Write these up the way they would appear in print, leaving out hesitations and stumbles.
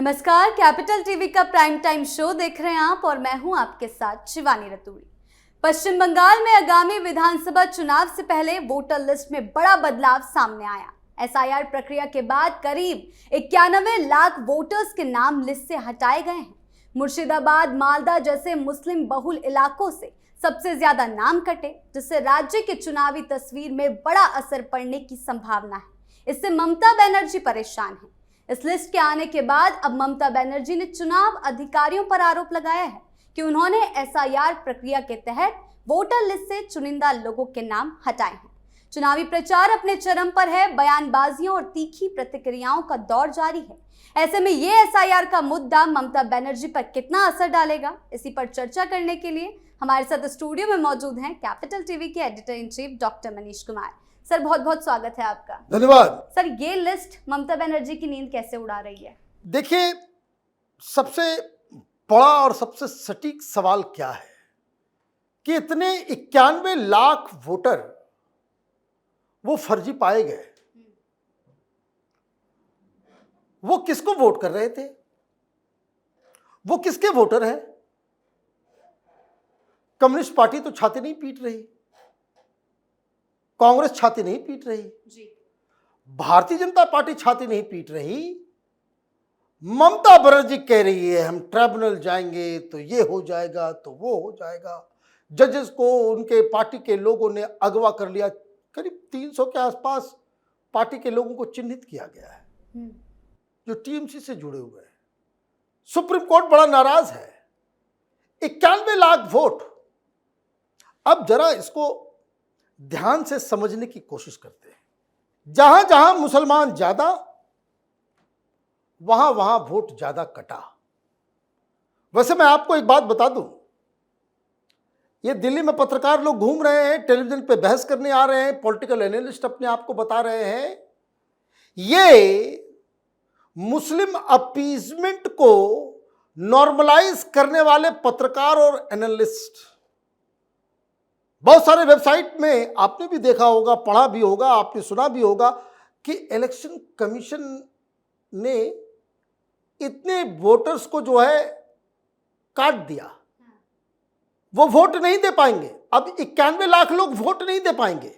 नमस्कार, capital TV का prime time show देख रहे हैं आप और मैं हूं आपके साथ शिवानी रतूड़ी। पश्चिम बंगाल में आगामी विधानसभा चुनाव से पहले वोटर लिस्ट में बड़ा बदलाव सामने आया। एसआईआर प्रक्रिया के बाद करीब 91 लाख वोटर्स के नाम लिस्ट से हटाए गए हैं। मुर्शिदाबाद, मालदा जैसे मुस्लिम बहुल इलाकों से सबसे ज्यादा नाम कटे, जिससे राज्य की चुनावी तस्वीर में बड़ा असर पड़ने की संभावना है। इससे ममता बनर्जी परेशान है। इस लिस्ट के आने के बाद अब ममता बनर्जी ने चुनाव अधिकारियों पर आरोप लगाया है कि उन्होंने एसआईआर प्रक्रिया के तहत वोटर लिस्ट से चुनिंदा लोगों के नाम हटाए हैं। चुनावी प्रचार अपने चरम पर है। बयानबाजियों और तीखी प्रतिक्रियाओं का दौर जारी है। ऐसे में ये एसआईआर का मुद्दा ममता बनर्जी पर कितना असर डालेगा, इसी पर चर्चा करने के लिए हमारे साथ स्टूडियो में मौजूद हैं कैपिटल टीवी के editor in chief doctor Manish Kumar. Sir, बहुत बहुत स्वागत है आपका। धन्यवाद। सर, ये लिस्ट ममता बनर्जी की नींद कैसे उड़ा रही है? देखिए, सबसे बड़ा और सबसे सटीक सवाल क्या है कि इतने 91 लाख वोटर वो फर्जी पाए गए। वो किसको वोट कर रहे थे? वो किसके वोटर हैं? कम्युनिस्ट पार्टी तो छाती नहीं पीट रही, कांग्रेस छाती नहीं पीट रही जी, भारतीय जनता पार्टी छाती नहीं पीट रही। ममता बनर्जी कह रही है हम ट्रिब्यूनल जाएंगे तो ये हो जाएगा तो वो हो जाएगा। जजेस को उनके पार्टी के लोगों ने अगवा कर लिया। करीब 300 के आसपास पार्टी के लोगों को चिन्हित किया गया है जो टीएमसी से जुड़े हुए हैं। सुप्रीम कोर्ट बड़ा नाराज है। 91 लाख वोट। अब जरा इसको ध्यान से समझने की कोशिश करते हैं। जहां जहां मुसलमान ज्यादा, वहां वहां वोट ज्यादा कटा। वैसे मैं आपको एक बात बता दूं, ये दिल्ली में पत्रकार लोग घूम रहे हैं, टेलीविजन पे बहस करने आ रहे हैं, पॉलिटिकल एनालिस्ट अपने आप को बता रहे हैं, ये मुस्लिम अपीजमेंट को नॉर्मलाइज करने वाले पत्रकार और एनालिस्ट। बहुत सारे वेबसाइट में आपने भी देखा होगा, पढ़ा भी होगा, आपने सुना भी होगा कि इलेक्शन कमीशन ने इतने वोटर्स को जो है काट दिया, वो वोट नहीं दे पाएंगे। अब 91 लाख लोग वोट नहीं दे पाएंगे।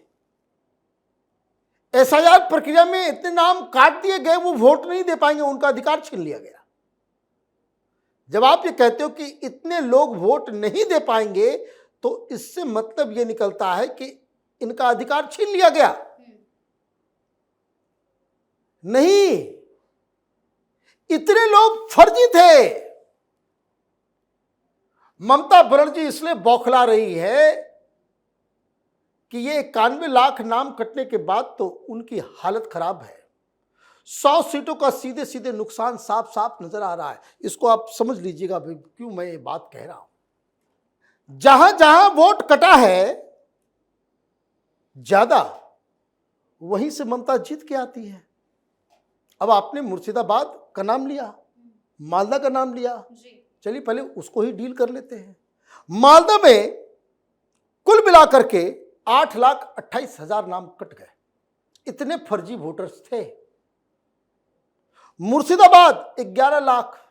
एसआईआर प्रक्रिया में इतने नाम काट दिए गए, वो वोट नहीं दे पाएंगे, उनका अधिकार छीन लिया गया। जब आप ये कहते हो कि इतने लोग वोट नहीं दे पाएंगे, तो इससे मतलब यह निकलता है कि इनका अधिकार छीन लिया गया। नहीं, इतने लोग फर्जी थे। ममता बनर्जी इसलिए बौखला रही है कि ये 91 लाख नाम कटने के बाद तो उनकी हालत खराब है। 100 सीटों का सीधे सीधे नुकसान साफ साफ नजर आ रहा है। इसको आप समझ लीजिएगा क्यों मैं ये बात कह रहा हूं। जहां जहां वोट कटा है ज्यादा, वहीं से ममता जीत के आती है। अब आपने मुर्शिदाबाद का नाम लिया, मालदा का नाम लिया, चलिए पहले उसको ही डील कर लेते हैं। मालदा में कुल मिलाकर के 8,28,000 नाम कट गए। इतने फर्जी वोटर्स थे। मुर्शिदाबाद 11 लाख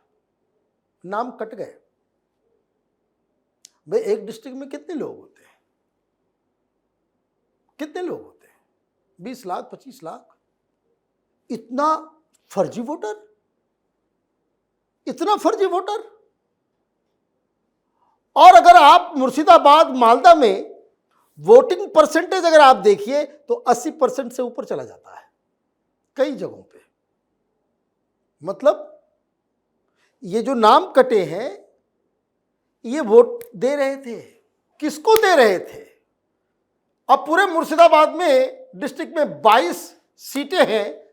नाम कट गए। भाई, एक डिस्ट्रिक्ट में कितने लोग होते हैं? कितने लोग होते हैं? 20 लाख, 25 लाख। इतना फर्जी वोटर, इतना फर्जी वोटर। और अगर आप मुर्शिदाबाद, मालदा में वोटिंग परसेंटेज अगर आप देखिए तो 80% से ऊपर चला जाता है कई जगहों पे। मतलब ये जो नाम कटे हैं, ये वोट दे रहे थे। किसको दे रहे थे? अब पूरे मुर्शिदाबाद में डिस्ट्रिक्ट में 22 सीटें हैं,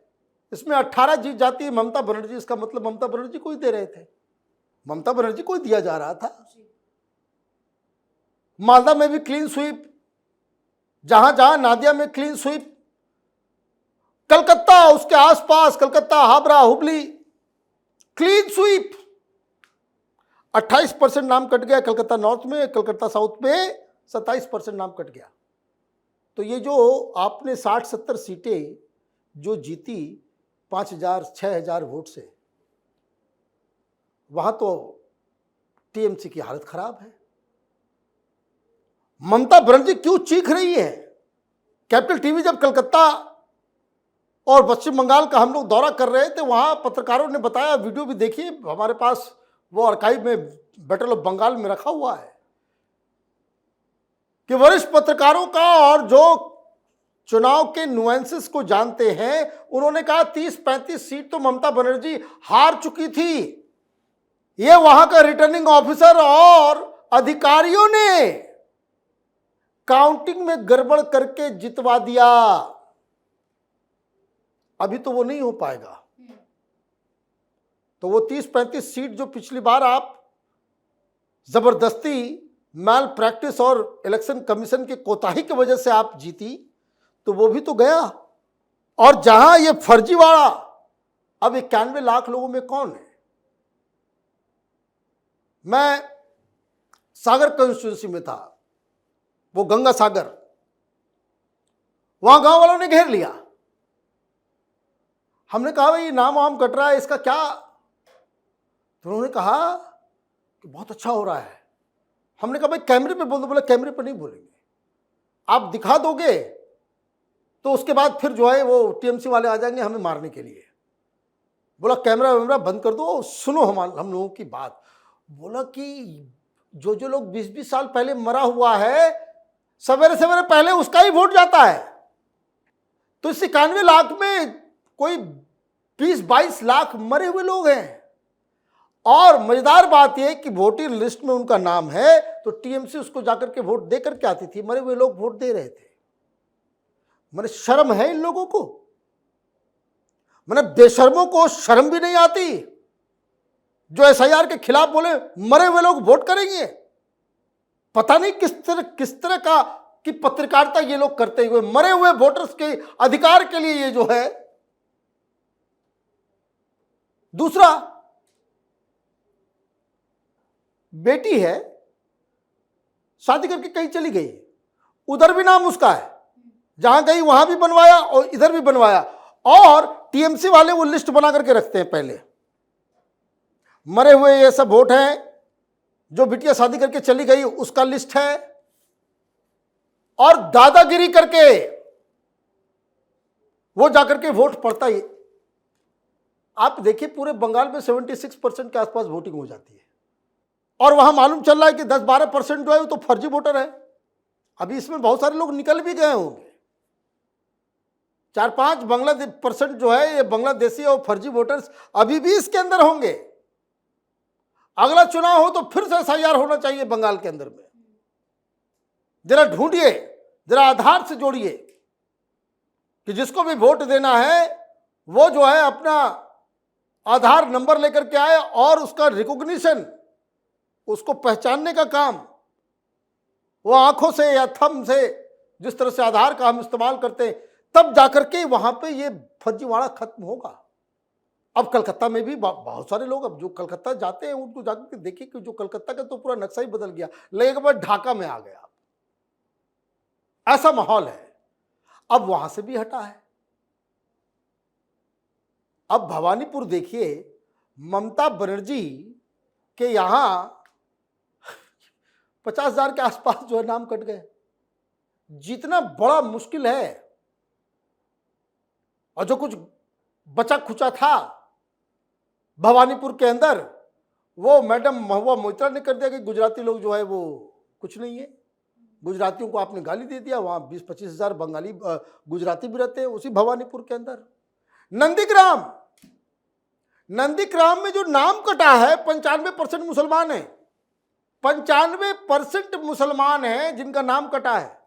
इसमें 18 जीत जाती है ममता बनर्जी। इसका मतलब ममता बनर्जी को ही दे रहे थे, ममता बनर्जी को ही दिया जा रहा था। मालदा में भी क्लीन स्वीप, जहां जहां नादिया में क्लीन स्वीप, कलकत्ता उसके आसपास, कलकत्ता, हावड़ा, हुबली, क्लीन स्वीप। 28% नाम कट गया कलकत्ता नॉर्थ में, कलकत्ता साउथ में 27% नाम कट गया। तो ये जो आपने 60-70 सीटें जो जीती 5,000 6,000 वोट से, वहां तो टीएमसी की हालत खराब है। ममता बनर्जी क्यों चीख रही है? कैपिटल टीवी जब कलकत्ता और पश्चिम बंगाल का हम लोग दौरा कर रहे थे, वहां पत्रकारों ने बताया, वीडियो भी देखिए हमारे पास, वो आर्काइव में बैटल ऑफ बंगाल में रखा हुआ है, कि वरिष्ठ पत्रकारों का और जो चुनाव के नुएंसेस को जानते हैं, उन्होंने कहा 30-35 सीट तो ममता बनर्जी हार चुकी थी। ये वहां का रिटर्निंग ऑफिसर और अधिकारियों ने काउंटिंग में गड़बड़ करके जितवा दिया। अभी तो वो नहीं हो पाएगा। तो वो 30-35 सीट जो पिछली बार आप जबरदस्ती मैल प्रैक्टिस और इलेक्शन कमीशन की कोताही की वजह से आप जीती, तो वो भी तो गया। और जहां ये फर्जीवाड़ा, अब 91 लाख लोगों में कौन है? मैं सागर कंस्टिट्यूंसी में था, वो गंगा सागर, वहां गांव वालों ने घेर लिया। हमने कहा भाई नाम वाम कट रहा है, इसका क्या? तो उन्होंने कहा कि बहुत अच्छा हो रहा है। हमने कहा भाई कैमरे पे बोल दो। बोला कैमरे पे नहीं बोलेंगे, आप दिखा दोगे तो उसके बाद फिर जो है वो टीएमसी वाले आ जाएंगे हमें मारने के लिए। बोला कैमरा वैमरा बंद कर दो, सुनो हम लोगों की बात। बोला कि जो जो लोग 20-20 साल पहले मरा हुआ है, सवेरे सवेरे पहले उसका ही वोट जाता है। तो इस 91 लाख में कोई 20-22 लाख मरे हुए लोग हैं। और मजेदार बात यह कि वोटर लिस्ट में उनका नाम है, तो टीएमसी उसको जाकर के वोट देकर के आती थी। मरे हुए लोग वोट दे रहे थे। मैंने शर्म है इन लोगों को? मैंने बेशर्मों को शर्म भी नहीं आती जो एसआईआर के खिलाफ बोले मरे हुए लोग वोट करेंगे? पता नहीं किस तरह का की पत्रकारिता ये लोग करते हुए मरे हुए वोटर्स के अधिकार के लिए ये जो है। दूसरा, बेटी है, शादी करके कहीं चली गई, उधर भी नाम उसका है, जहां गई वहां भी बनवाया और इधर भी बनवाया। और टीएमसी वाले वो लिस्ट बना करके रखते हैं पहले, मरे हुए ये सब वोट हैं, जो बिटिया शादी करके चली गई उसका लिस्ट है, और दादागिरी करके वो जाकर के वोट पड़ता ही। आप देखिए पूरे बंगाल में 76% के आसपास वोटिंग हो जाती है, और वहां मालूम चल रहा है कि 10-12% जो है वो तो फर्जी वोटर है। अभी इसमें बहुत सारे लोग निकल भी गए होंगे। 4-5 बांग्लादेश% जो है ये बांग्लादेशी और फर्जी वोटर्स अभी भी इसके अंदर होंगे। अगला चुनाव हो तो फिर से एसआईआर होना चाहिए बंगाल के अंदर में। जरा ढूंढिए, जरा आधार से जोड़िए कि जिसको भी वोट देना है वो जो है अपना आधार नंबर लेकर के आए, और उसका रिकॉग्निशन, उसको पहचानने का काम वो आंखों से या थंब से, जिस तरह से आधार का हम इस्तेमाल करते हैं, तब जाकर के वहां पे ये फर्जीवाड़ा खत्म होगा। अब कलकत्ता में भी बहुत सारे लोग अब जो कलकत्ता जाते हैं उनको जाकर के देखिए कि जो कलकत्ता का तो पूरा नक्शा ही बदल गया, लगेगा मैं ढाका में आ गया, ऐसा माहौल है। अब वहां से भी हटा है। अब भवानीपुर देखिए, ममता बनर्जी के यहां 50,000 के आसपास जो है नाम कट गए। जीतना बड़ा मुश्किल है, और जो कुछ बचा खुचा था भवानीपुर के अंदर, वो मैडम महुआ मोइत्रा ने कर दिया कि गुजराती लोग जो है वो कुछ नहीं है। गुजरातियों को आपने गाली दे दिया। वहां 20-25 हजार बंगाली गुजराती भी रहते हैं उसी भवानीपुर के अंदर। नंदीग्राम में जो नाम कटा है 95% मुसलमान है। 95% मुसलमान हैं जिनका नाम कटा है।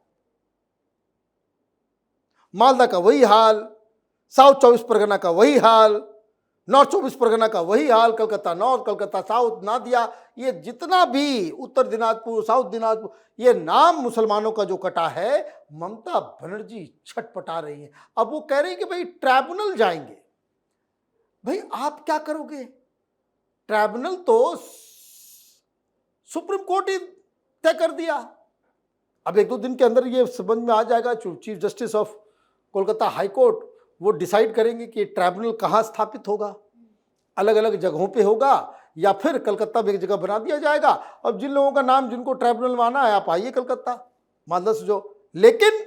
मालदा का वही हाल, साउथ 24 परगना का वही हाल, नॉर्थ 24 परगना का वही हाल, कलकत्ता नॉर्थ, कलकत्ता साउथ, नादिया, ये जितना भी उत्तर दिनाजपुर, साउथ दिनाजपुर, ये नाम मुसलमानों का जो कटा है, ममता बनर्जी छटपटा रही है। अब वो कह रही है कि भाई ट्राइब्यूनल जाएंगे। भाई आप क्या करोगे? ट्राइब्यूनल तो सुप्रीम कोर्ट ही तय कर दिया। अब 1-2 दिन के अंदर ये समझ में आ जाएगा। Chief justice of Kolkata high court वो डिसाइड करेंगे कि ट्राइब्यूनल कहाँ स्थापित होगा, अलग अलग जगहों पे होगा या फिर कलकत्ता में एक जगह बना दिया जाएगा। अब जिन लोगों का नाम जिनको ट्राइब्यूनल में आना है आप आइए कलकत्ता, मानस जो। लेकिन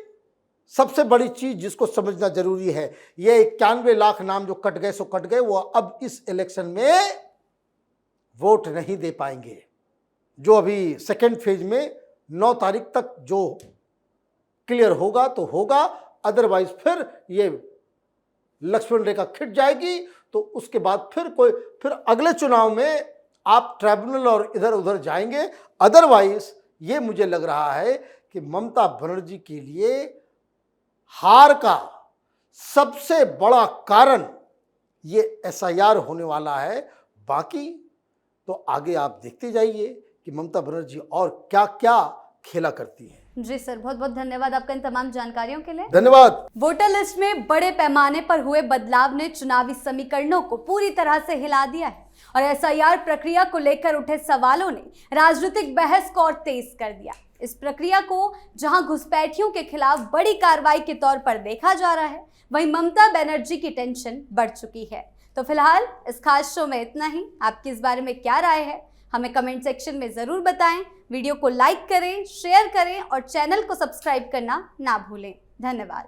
सबसे बड़ी चीज जिसको समझना जरूरी है, ये 91 लाख नाम जो कट गए सो कट गए, वो अब इस इलेक्शन में वोट नहीं दे पाएंगे। जो अभी सेकेंड फेज में 9 तारीख तक जो क्लियर होगा तो होगा, अदरवाइज फिर ये लक्ष्मण रेखा खिंच जाएगी। तो उसके बाद फिर अगले चुनाव में आप ट्राइब्यूनल और इधर उधर जाएंगे। अदरवाइज ये मुझे लग रहा है कि ममता बनर्जी के लिए हार का सबसे बड़ा कारण ये एसआईआर होने वाला है। बाकी तो आगे आप देखते जाइए कि ममता बनर्जी और क्या क्या खेला करती है। जी सर, बहुत बहुत धन्यवाद आपका इन तमाम जानकारियों के लिए। धन्यवाद। वोटर लिस्ट में बड़े पैमाने पर हुए बदलाव ने चुनावी समीकरणों को पूरी तरह से हिला दिया है और एसआईआर प्रक्रिया को लेकर उठे सवालों ने राजनीतिक बहस को और तेज कर दिया। इस प्रक्रिया को जहां घुसपैठियों के खिलाफ बड़ी कार्रवाई के तौर पर देखा जा रहा है, वहीं ममता बनर्जी की टेंशन बढ़ चुकी है। तो फिलहाल इस खास शो में इतना ही। आपकी इस बारे में क्या राय है, हमें कमेंट सेक्शन में जरूर बताएं। वीडियो को लाइक करें, शेयर करें और चैनल को सब्सक्राइब करना ना भूलें। धन्यवाद।